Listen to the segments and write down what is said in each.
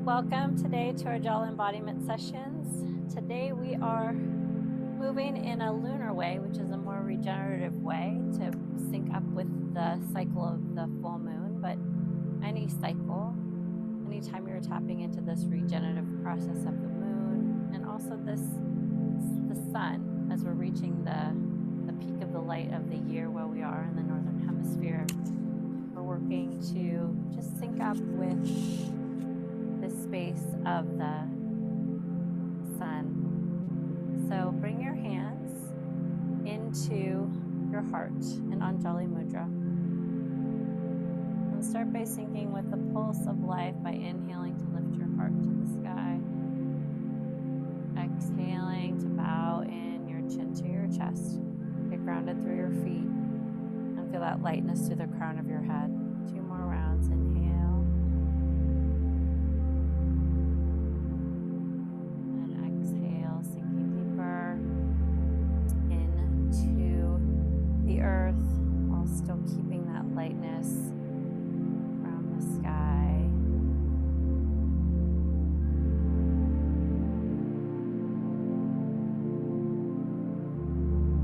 Welcome today to our gel embodiment sessions. Today we are moving in a lunar way, which is a more regenerative way to sync up with the cycle of the full moon. But any cycle, anytime you're tapping into this regenerative process of the moon, and also the sun, as we're reaching the peak of the light of the year where we are in the northern hemisphere, we're working to just sync up with the space of the sun. So bring your hands into your heart in Anjali Mudra. And start by syncing with the pulse of life by inhaling to lift your heart to the sky. Exhaling to bow in your chin to your chest. Get grounded through your feet and feel that lightness through the crown of your head. 2 more rounds. Inhale. Earth, while still keeping that lightness around the sky.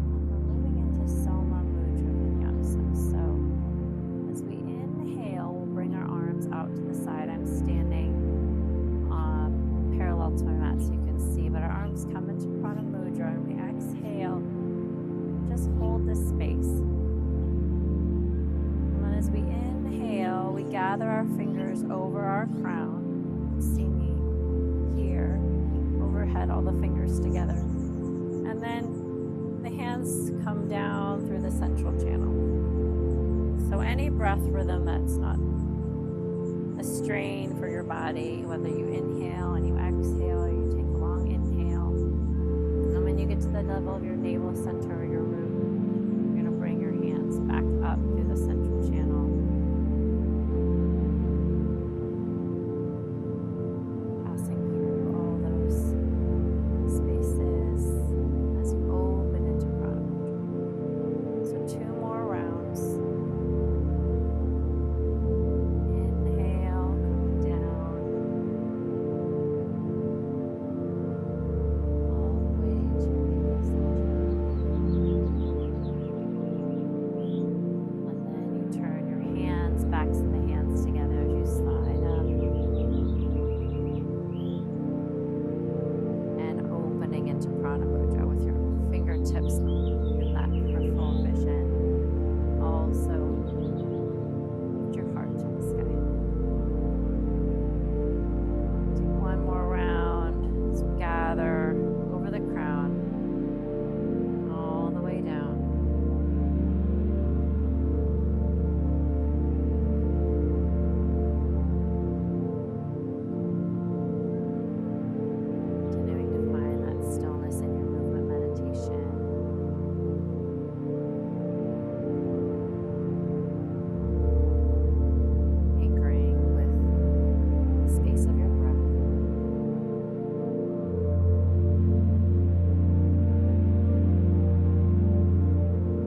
And we're moving into Samudra Vinyasa. So as we inhale, we'll bring our arms out to the side. I'm standing parallel to my mat so you can see, but our arms come into Prana Mudra, and we exhale. Just hold this space. And then as we inhale, we gather our fingers over our crown. See me here, overhead, all the fingers together. And then the hands come down through the central channel. So any breath rhythm that's not a strain for your body, whether you inhale and you exhale, or you take a long inhale. And when you get to the level of your navel center or your root, you're going to bring your hands back up through the central channel. Passing through all those spaces as you open into Prana Mudra. So 2 more rounds. Inhale, come down. All the way to your navel center. And then you turn your hands, backs of the hands together as you slide up. And opening into Prana Mudra with your fingertips in that peripheral vision. Also, lift your heart to the sky. Do 1 more round. So gather over the crown, all the way down. Continuing to find that stillness in your movement meditation. Anchoring with the space of your breath.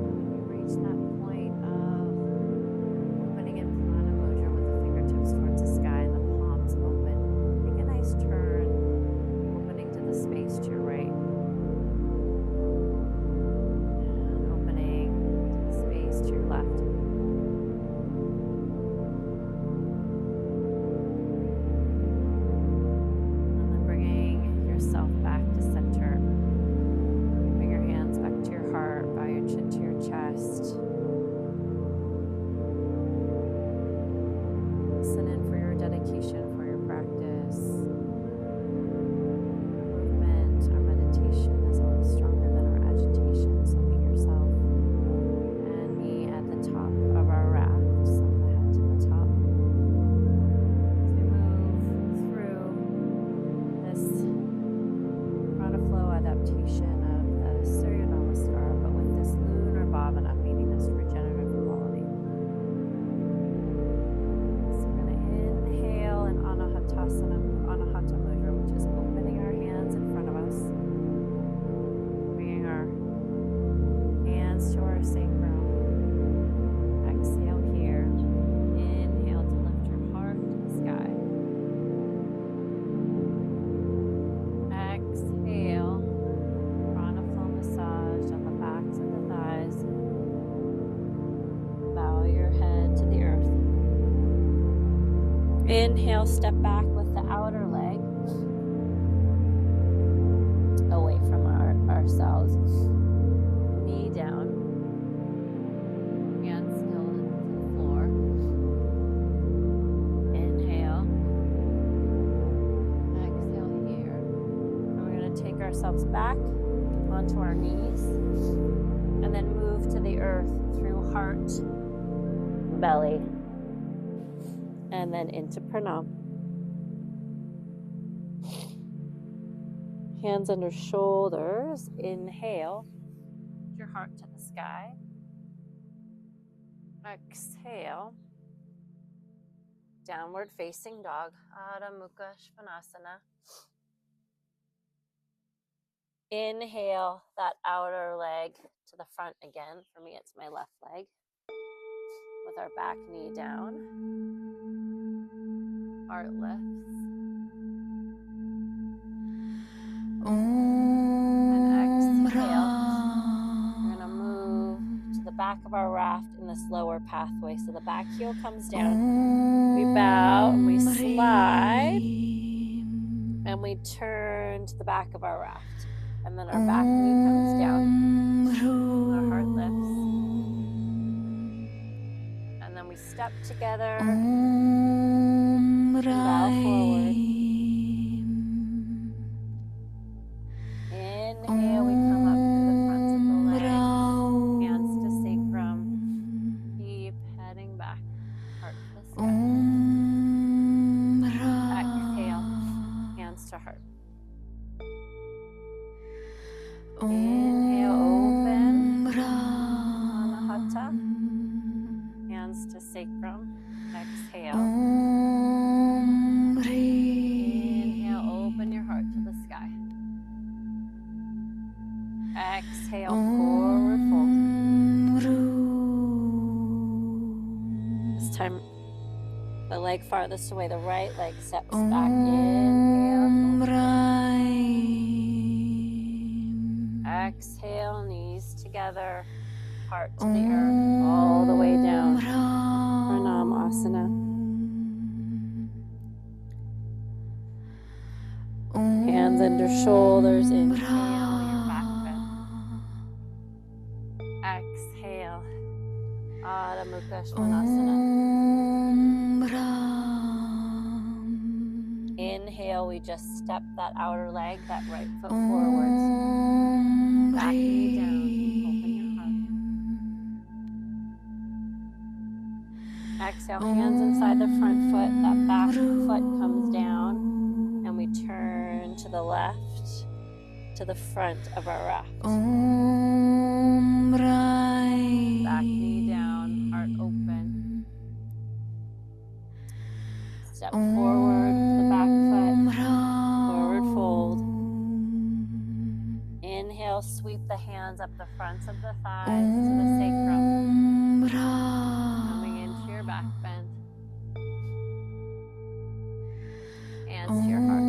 When you reach that point of opening in Prana Mudra with the fingertips towards the sky and the palms open, take a nice turn, opening to the space to your right. And opening to the space to your left. And then bringing yourself back to center. Bring your hands back to your heart, bow your chin to your chest. Listen in for your dedication, for your practice. Our movement, our meditation is always stronger than our agitation. So meet yourself and me at the top of our raft, so the head to the top. As we move through this Prana Flow adaptation of the Surya Namaskar, but with this lunar bhavana, meaning this regenerative quality. So we're going to Inhale, step back with the outer leg away from ourselves. Knee down. Hands still to the floor. Inhale. Exhale here. And we're going to take ourselves back onto our knees and then move to the earth through heart, belly, and then into pranam. Hands under shoulders. Inhale, lift your heart to the sky. Exhale, downward facing dog, Adho Mukha Svanasana. Inhale that outer leg to the front again. For me, it's my left leg. With our back knee down. Heart lifts. And exhale. We're going to move to the back of our raft in this lower pathway. So the back heel comes down. We bow and we slide. And we turn to the back of our raft. And then our back knee comes down. And our heart lifts. And then we step together. And bow forward. Inhale, we come up through the fronts of the legs. Hands to sacrum. Keep heading back. Heart to the sky. Exhale. Hands to heart. Inhale, open. Anahata. Hands to sacrum. Exhale. Inhale, open your heart to the sky. Exhale, forward fold. This time, the leg farthest away, the right leg steps back. Inhale. Exhale, knees together, heart to the earth, all the way down. Pranam Asana. Hands under shoulders, inhale, your back bend. Exhale, Adho Mukha Svanasana. Inhale, we just step that outer leg, that right foot forwards. Back knee down, open your heart. Exhale, hands inside the front foot, that back foot comes down, and we turn to the left, to the front of our raft. Back knee down, heart open. Step forward to the back foot, forward fold. Inhale, sweep the hands up the fronts of the thighs to the sacrum. Coming into your back bend. Hands to your heart.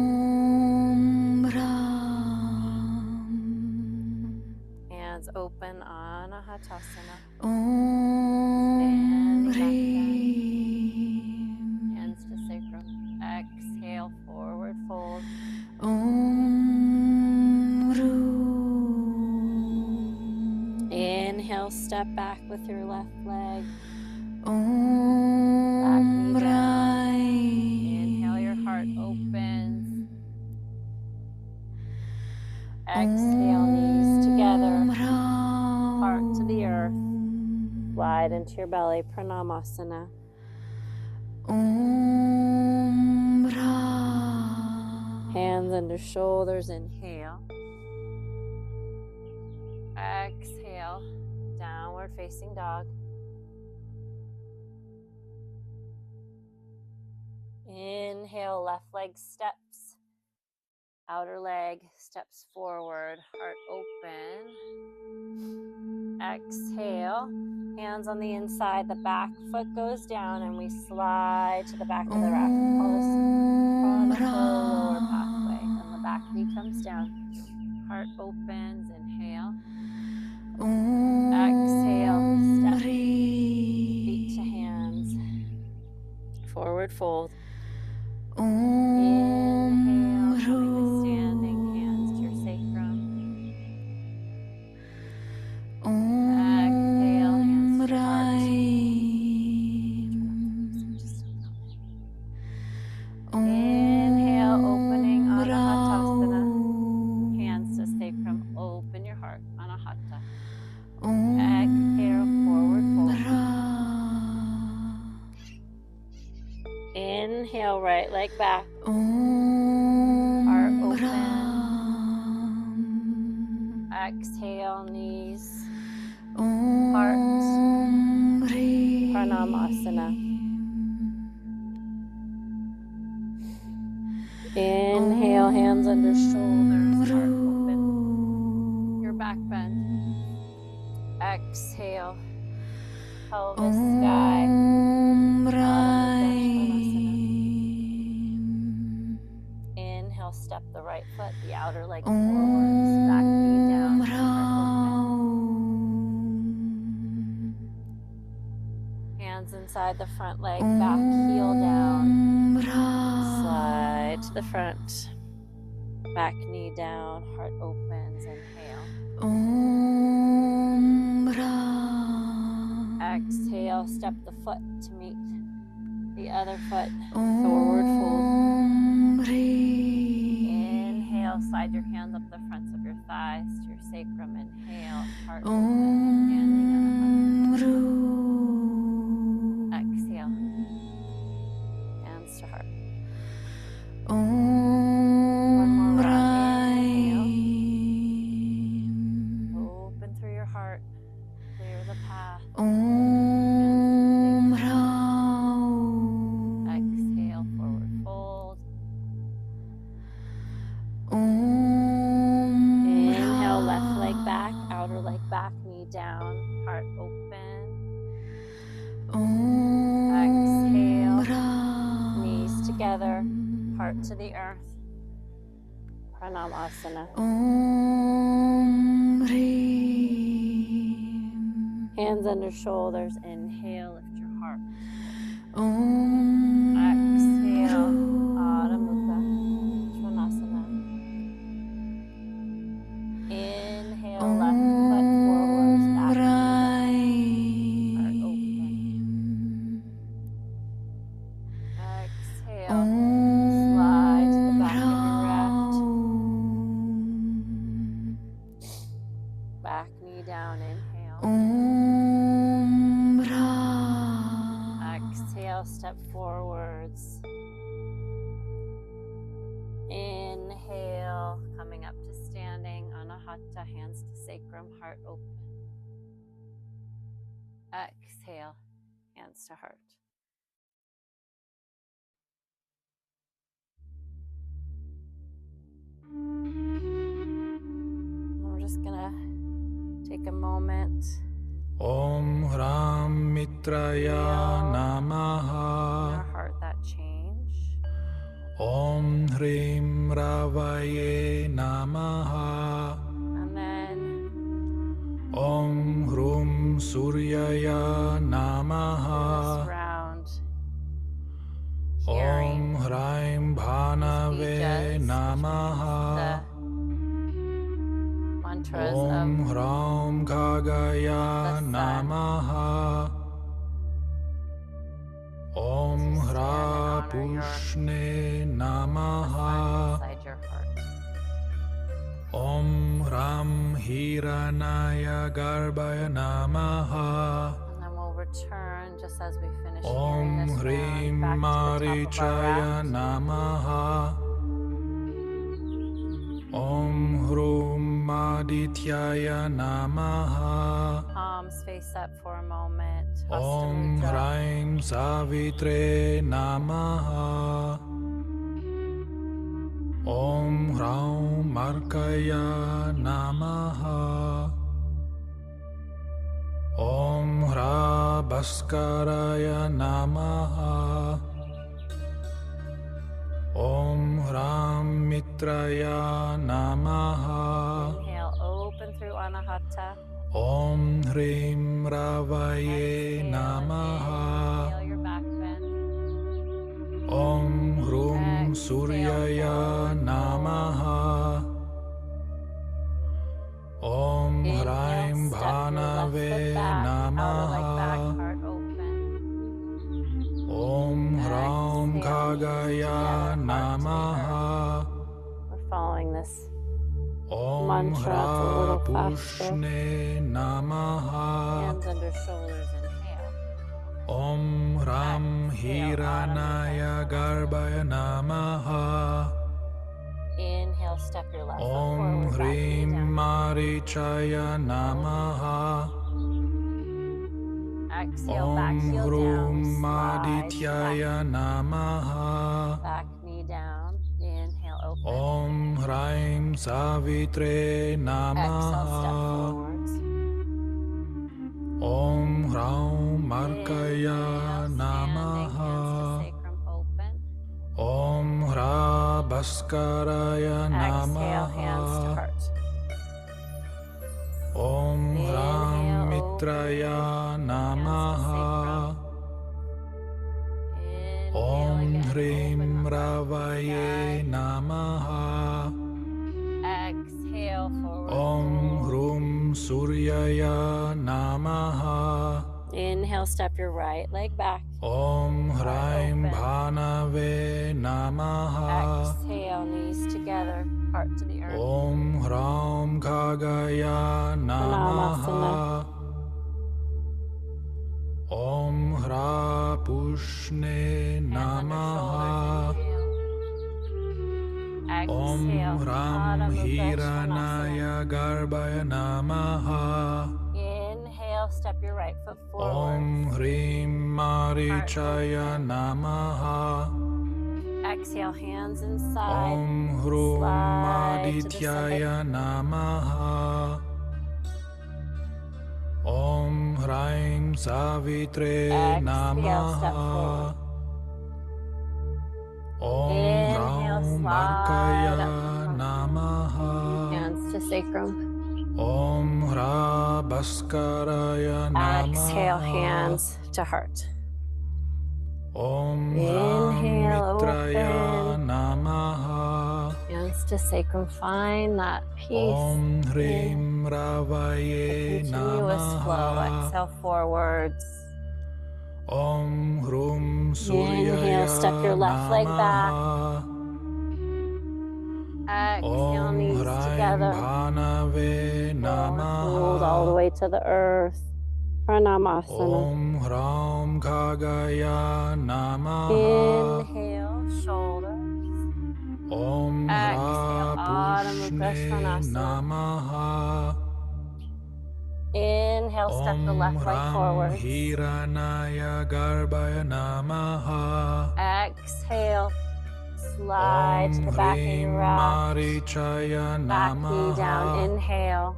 Hands open, Anahatasana. Standing back bend. Hands to sacrum. Exhale, forward fold. Inhale, step back with your left leg. Back knee down. Inhale, your heart opens. Exhale, knees together. Heart to the earth. Slide into your belly, Pranamasana. Hands under shoulders, inhale. Exhale, downward facing dog. Inhale, left leg steps. Outer leg steps forward, heart open. Exhale, hands on the inside, the back foot goes down, and we slide to the back of the raft. Call this Prana Flow lower pathway. And the back knee comes down, heart opens, inhale. Exhale, step, feet to hands, forward fold. Inhale, coming to standing, hands to your sacrum. Exhale, hands to your heart. Inhale, opening Anahatasana. Hands to sacrum, open your heart, Anahata. Exhale, forward fold. Inhale, right leg back. Heart open. Exhale, knees. Heart. Pranamasana. Inhale, hands under shoulders, heart open. Your back bend. Exhale, pelvis sky. Inhale, step the right foot, the outer leg forwards, back knee down, heart open. Hands inside the front leg, back heel down. Slide to the front, back knee down, heart opens, inhale. Exhale, step the foot to meet the other foot, forward fold. Inhale, slide your hands up the fronts of your thighs to your sacrum, inhale, heart open, standing on the heart. Exhale, hands to heart. One more round. Inhale. Open through your heart. Clear the path. Exhale, forward fold. Inhale, left leg back, outer leg back, knee down, heart open. Exhale, knees together, heart to the earth. Pranamasana. Hands under shoulders. Inhale, lift your heart. Exhale, Adho Mukha Svanasana. Inhale, left foot forwards, back knee down, heart open. Exhale, slide to the back of your left. Back knee down, inhale. Exhale, step forwards. Inhale, coming up to standing, Anahata, hands to sacrum, heart open. Exhale, hands to heart. We're just gonna take a moment. Om Ram Mitraya Namaha. In our heart, that change. Om Hrim Ravaye Namaha. And then Om Hrum Suryaya this Namaha. round, Om hearing Hraim Bhanave Namaha. the mantras Om of Hram Khagaya the sun. Namaha. Om Hra Pushne Namaha. inside your heart. Om Ram Hiranaya Garbhaya Namaha. And then we'll return just as we finish hearing Om this Hrim round back to the top of our Marichaya round. Namaha. Om Hrum Adityaya Namaha. Palms face up for a moment. Om Hastamudra. Hraim Savitre Namaha. Om Hraum Markaya Namaha. Om Hra Bhaskaraya Namaha. Om Hram Mitraya Namaha. Inhale, open through Anahata. Om Hrim Ravaye Exhale, Namaha. inhale your back bend. Om Hrum mantra. It's a little faster. Pushne Namaha. Hands under shoulders, inhale. Om Ram Hiranaya Garbhaya Namaha. Inhale, step your left foot Om forward, back knee Hrim down. Marichaya Namaha. Exhale, back Om heel Hrum down. Slide Adityaya Namaha. back knee down. Inhale, open. Om Hraim Savitre Exhale, step Namaha. forwards. Om Hraum Markaya Inhale, standing, Namaha. hands to sacrum open. Om Hra Bhaskaraya Exhale, hands to Namaha. heart. Om Ram Inhale, Mitraya open. Namaha. Inhale Om again, Hrim open the heart. Ravaye Namaha. Exhale, forward Om fold. Hrum Suryaya Namaha. Inhale, step your right leg back. Om Hraim open. Bhanave Namaha. Exhale, knees together, heart to the earth. Om Hram Khagaya Namaha. Om Hra Pushne Hands under Namaha. shoulders, Om inhale. Ram Exhale, Hiranaya Garbhaya Namaha. Inhale, step your right foot forward. Om Hrim Marichaya Namaha. Exhale, hands inside. Om Hrum Slide to the Adityaya Namaha. Om Hraim Savitre Exhale, step Namaha. forward. Om Inhale, Raum slide Markaya up. Namaha. Hands to sacrum. Om Hra Bhaskaraya Exhale, Namaha. hands to heart. Om Ram Inhale, Mitraya open. Namaha. Hands to sacrum. Find that peace. Om Hrim Ravaye Continuous flow. Namaha. Exhale, forwards. Om Hrum Suryaya Inhale, step your left leg back. Namaha. Exhale, Om knees Hraim together. Bhanave Hold all the Namaha. way to the earth. Pranamasana. Om Hram Khagaya Namaha. Inhale, shoulders. Om Exhale, Hra Adho Mukha Pushne Svanasana. Namaha. Inhale, step the Om left leg Ram forwards. Hiranaya Garbhaya Namaha. Exhale, slide to Om the back of Hrim your rack. Marichaya Back knee down. Namaha. Inhale.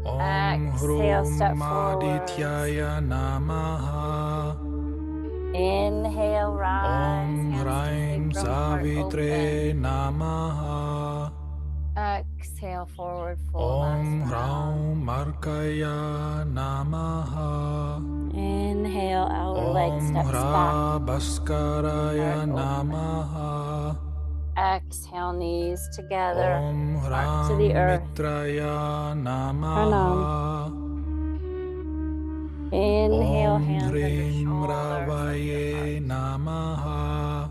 Om Exhale, step Hrum forwards. Adityaya Namaha. Inhale, rise. Om Hands Hraim to sacrum, heart Savitre open. Namaha. Exhale, forward fold. Om Last round. Raum Markaya Namaha. Inhale, outer leg Om steps Hra back. Bhaskaraya Heart open. Namaha. Exhale, knees together. Om Heart to Ram the earth. Mitraya Namaha. Inhale, Om hands under Hrim shoulders. Ravaye Namaha.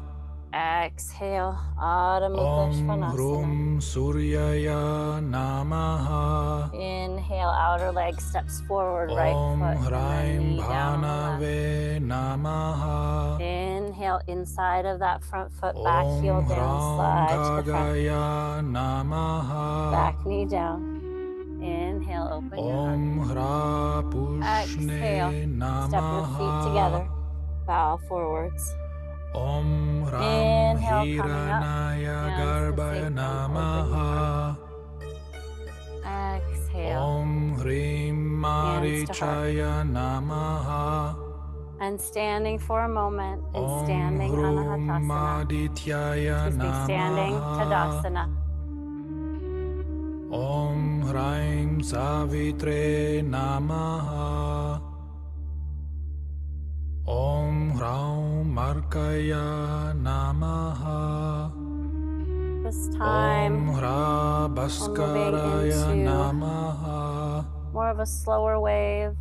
Exhale, Adho Mukha Om Svanasana. Hrum Suryaya Namaha. Inhale, outer leg steps forward, right Om foot, and then Hraim knee down on the left. Bhanave Namaha. Inhale, inside of that front foot, back heel Om down, Hram slide to the front. Khagaya Namaha. Back knee down. Inhale, open your heart. Om Hra Pushne Exhale, step your feet together. Namaha. Bow forwards. Om Ram Inhale, coming up. Hiranaya Hands to Garbhaya sacrum, open your Namaha. Exhale. Om Hrim Marichaya Namaha. And standing for a moment, and Om standing Hrum Anahatasana. Adityaya Standing Namaha. Tadasana. Om Hraim Savitre Namaha. Om Hraum Markaya Namaha. This Om time, Hra Bhaskaraya into Namaha. more of a slower wave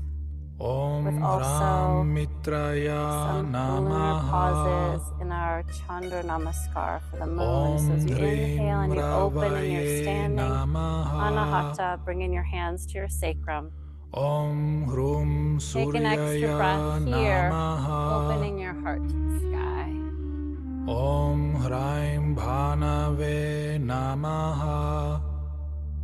Om with also Ram Mitraya some lunar Namaha. pauses in our our Chandra Namaskar for the moon. Om So as you Hrim inhale and you open and you're Ravaye standing, Namaha. Anahata, bringing your hands to your sacrum. Om Hrum Take an extra Suryaya breath here, Namaha. opening your heart to the sky. Om Hraim Bhanave Namaha.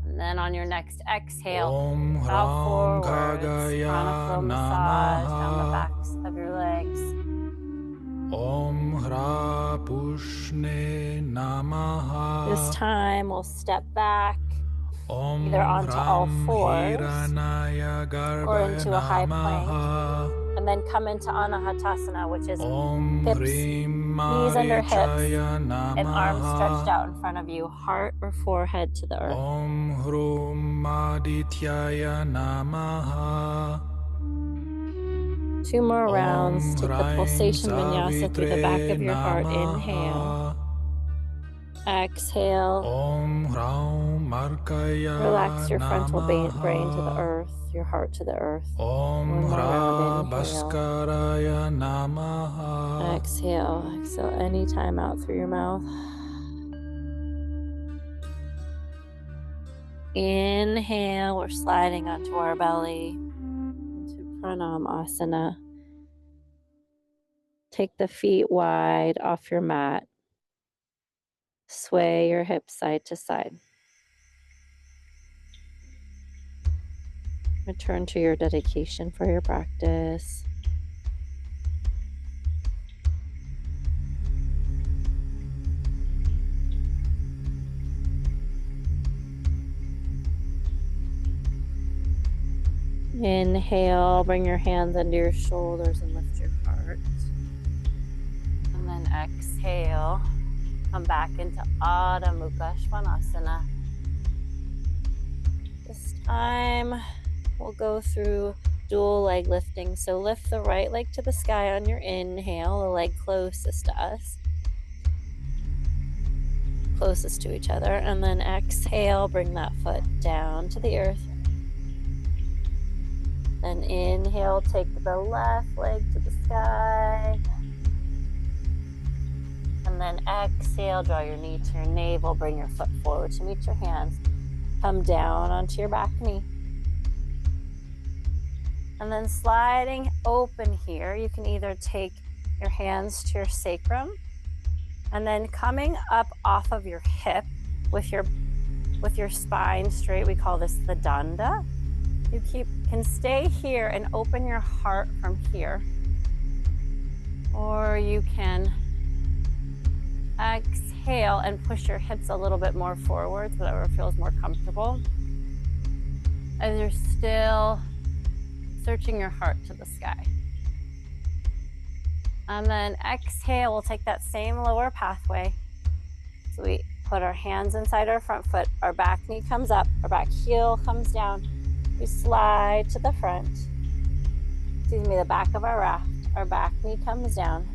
And then on your next exhale, Om bow Hram forwards, Khagaya Prana Flow massage down the Namaha. backs of your legs. Om Hra Pushne Namaha. This time we'll step back Om either onto all Hram fours Hiranaya or Garbhaya into a high plank, Namaha. and then come into Anahatasana, which is Om hips, Hrim knees under hips, Marichaya and arms stretched Namaha. out in front of you, heart or forehead to the earth. Om Hrum Adityaya Namaha. 2 more rounds. Take the Hraim pulsation vinyasa through the back of your heart. Savitre Inhale. Namaha. Exhale. Om Hraum Markaya Relax your frontal brain to the Namaha. earth, your heart to the earth. Om One more round. Hra Inhale. Bhaskaraya Namaha. Exhale. Exhale anytime out through your mouth. Inhale. We're sliding onto our belly into Pranam Asana. Take the feet wide off your mat. Sway your hips side to side. Return to your dedication for your practice. Inhale, bring your hands under your shoulders and lift your heart. And then exhale, come back into Adho Mukha Svanasana. This time we'll go through dual leg lifting. So lift the right leg to the sky on your inhale, the leg closest to us, closest to each other. And then exhale, bring that foot down to the earth. Then inhale, take the left leg to the sky. And then exhale, draw your knee to your navel, bring your foot forward to meet your hands. Come down onto your back knee. And then sliding open here, you can either take your hands to your sacrum and then coming up off of your hip with your spine straight. We call this the danda. You can stay here and open your heart from here. Or you can exhale and push your hips a little bit more forwards, whatever feels more comfortable. As you're still searching your heart to the sky. And then exhale, we'll take that same lower pathway. So we put our hands inside our front foot, our back knee comes up, our back heel comes down. We slide to the front, the back of our raft. Our back knee comes down.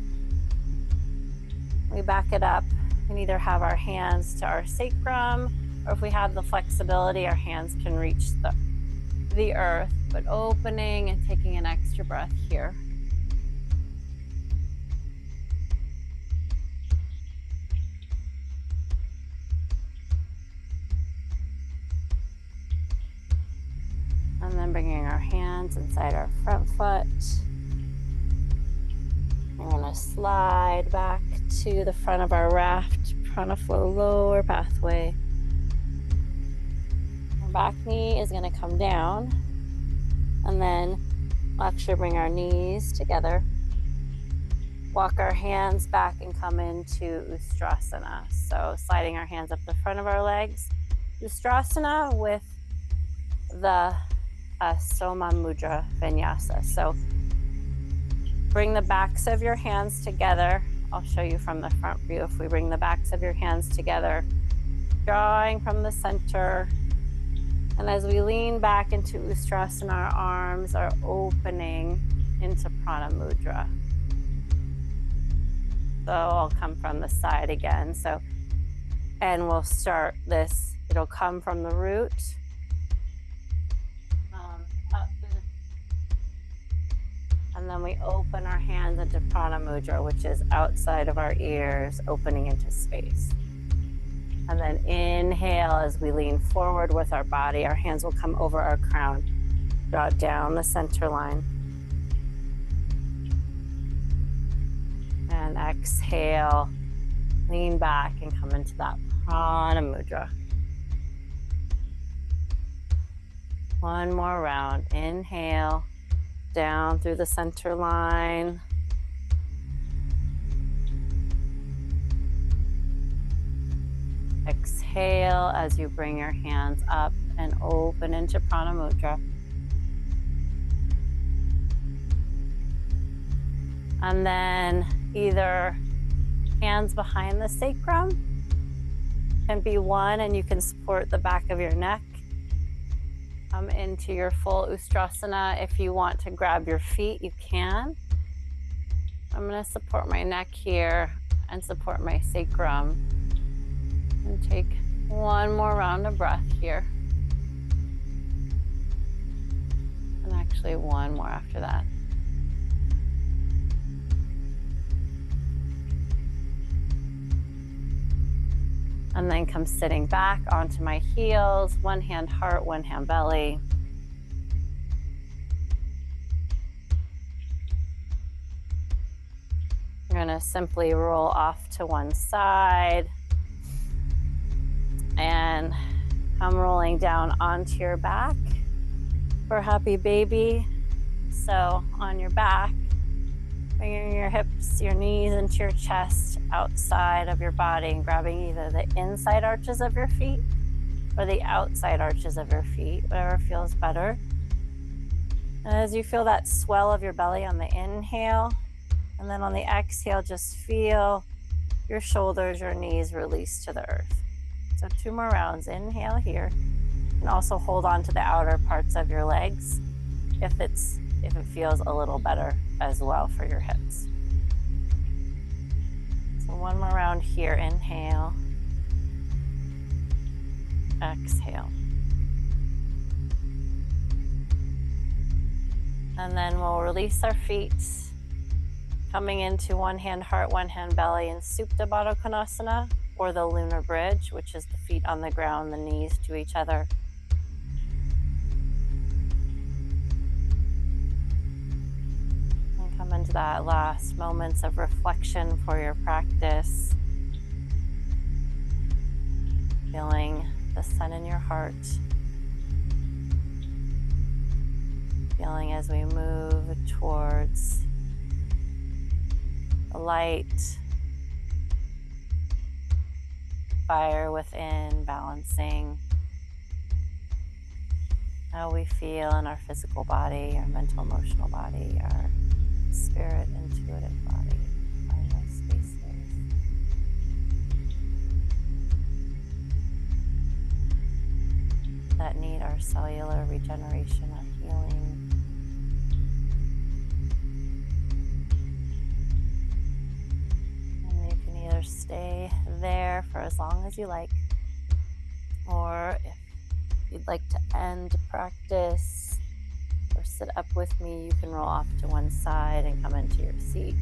We back it up. We can either have our hands to our sacrum, or if we have the flexibility, our hands can reach the earth, but opening and taking an extra breath here. And then bringing our hands inside our front foot. We're going to slide back to the front of our raft, Prana Flow lower pathway. Our back knee is going to come down, and then we'll actually bring our knees together. Walk our hands back and come into Ustrasana. So sliding our hands up the front of our legs. Ustrasana with the Samudra Vinyasa. So bring the backs of your hands together. I'll show you from the front view. If we bring the backs of your hands together, drawing from the center. And as we lean back into Ustrasana, our arms are opening into Prana Mudra. So I'll come from the side again. And we'll start this. It'll come from the root. And then we open our hands into Prana Mudra, which is outside of our ears, opening into space. And then inhale as we lean forward with our body. Our hands will come over our crown. Draw down the center line. And exhale, lean back and come into that Prana Mudra. One more round. Inhale, down through the center line. Exhale as you bring your hands up and open into Prana Mudra. And then either hands behind the sacrum can be one, and you can support the back of your neck. Come into your full Ustrasana. If you want to grab your feet, you can. I'm going to support my neck here and support my sacrum. And take one more round of breath here. And actually one more after that. And then come sitting back onto my heels, one hand heart, one hand belly. You're gonna simply roll off to one side and come rolling down onto your back for happy baby. So on your back, bringing your hips, your knees into your chest, outside of your body, and grabbing either the inside arches of your feet or the outside arches of your feet, whatever feels better. And as you feel that swell of your belly on the inhale, and then on the exhale, just feel your shoulders, your knees release to the earth. So 2 more rounds. Inhale here, and also hold on to the outer parts of your legs if it feels a little better as well for your hips. So 1 more round here. Inhale, exhale. And then we'll release our feet, coming into one hand heart, one hand belly in Supta Baddha Konasana, or the lunar bridge, which is the feet on the ground, the knees to each other. And come into that last moments of reflection for your practice. Feeling the sun in your heart. Feeling as we move towards the light, fire within, balancing how we feel in our physical body, our mental, emotional body, our spirit, intuitive body, find those spaces. That need our cellular regeneration, our healing. Either stay there for as long as you like, or if you'd like to end practice or sit up with me, you can roll off to one side and come into your seat.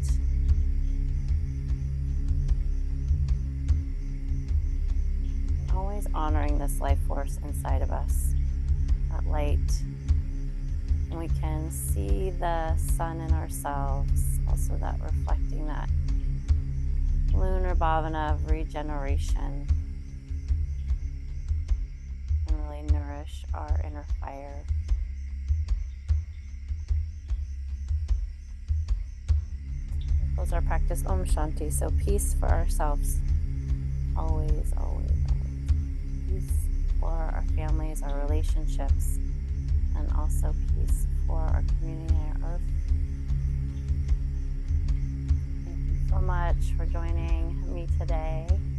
And always honoring this life force inside of us, that light. And we can see the sun in ourselves, also that reflecting that lunar bhavana of regeneration, and really nourish our inner fire. Close our practice. Om Shanti. So peace for ourselves. Always, always, always. Peace for our families, our relationships, and also peace for our community and our earth. So much for joining me today.